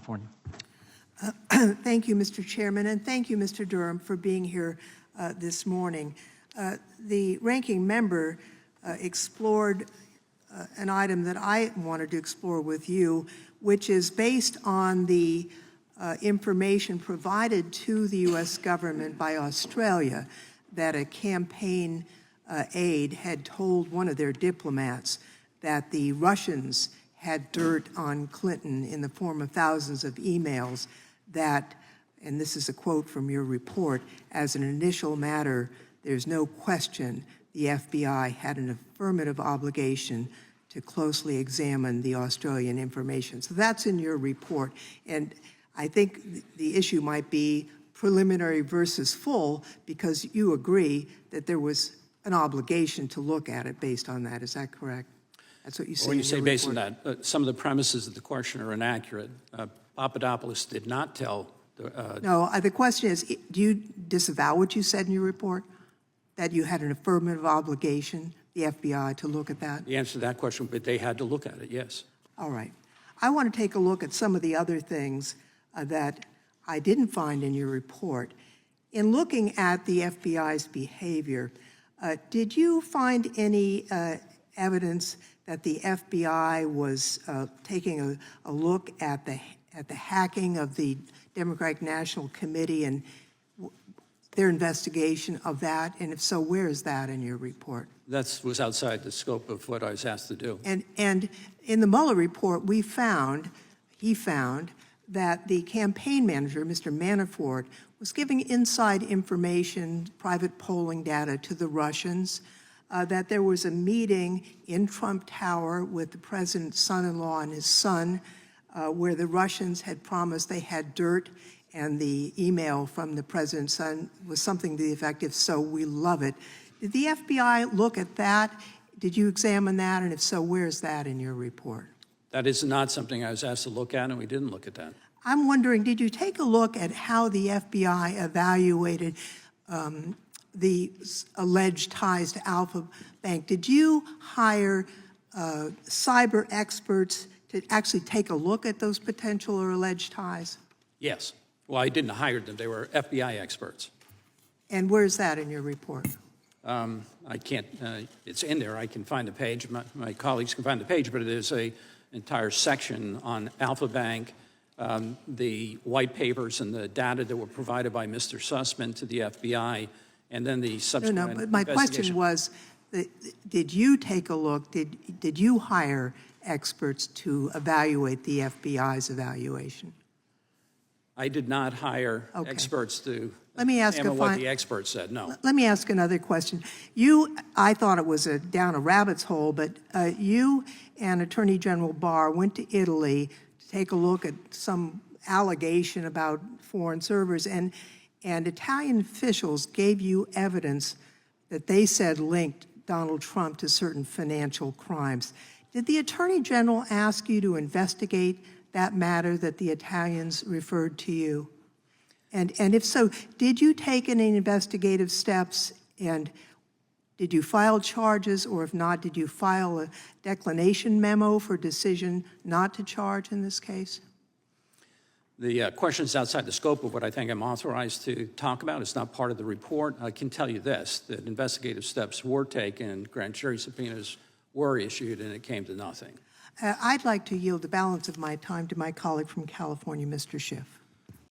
California. Thank you, Mr. Chairman, and thank you, Mr. Durham, for being here this morning. The ranking member explored an item that I wanted to explore with you, which is based on the information provided to the U.S. government by Australia that a campaign aide had told one of their diplomats that the Russians had dirt on Clinton in the form of thousands of emails that, and this is a quote from your report, as an initial matter, there's no question the FBI had an affirmative obligation to closely examine the Australian information. So that's in your report. And I think the issue might be preliminary versus full, because you agree that there was an obligation to look at it based on that. Is that correct? That's what you say. When you say based on that, some of the premises of the question are inaccurate. Papadopoulos did not tell the... No, the question is, do you disavow what you said in your report, that you had an affirmative obligation, the FBI, to look at that? The answer to that question, but they had to look at it, yes. All right. I want to take a look at some of the other things that I didn't find in your report. In looking at the FBI's behavior, did you find any evidence that the FBI was taking a look at the hacking of the Democratic National Committee and their investigation of that? And if so, where is that in your report? That was outside the scope of what I was asked to do. And in the Mueller report, he found that the campaign manager, Mr. Manafort, was giving inside information, private polling data to the Russians, that there was a meeting in Trump Tower with the president's son-in-law and his son, where the Russians had promised they had dirt, and the email from the president's son was something to the effect of, "So we love it." Did the FBI look at that? Did you examine that? And if so, where is that in your report? That is not something I was asked to look at, and we didn't look at that. I'm wondering, did you take a look at how the FBI evaluated the alleged ties to Alpha Bank? Did you hire cyber experts to actually take a look at those potential or alleged ties? Yes. Well, I didn't hire them. They were FBI experts. And where's that in your report? I can't, it's in there. I can find the page. My colleagues can find the page, but there's an entire section on Alpha Bank, the white papers and the data that were provided by Mr. Sussman to the FBI, and then the subsequent No, but my question was, did you take a look, did you hire experts to evaluate the FBI's evaluation? I did not hire experts to examine what the experts said, no. Let me ask another question. I thought it was down a rabbit's hole, but you and Attorney General Barr went to Italy to take a look at some allegation about foreign servers, and Italian officials gave you evidence that they said linked Donald Trump to certain financial crimes. Did the Attorney General ask you to investigate that matter that the Italians referred to you? And if so, did you take any investigative steps, and did you file charges, or if not, did you file a declination memo for decision not to charge in this case? The question is outside the scope of what I think I'm authorized to talk about. It's not part of the report. I can tell you this, that investigative steps were taken, grand jury subpoenas were issued, and it came to nothing. I'd like to yield the balance of my time to my colleague from California, Mr. Schiff.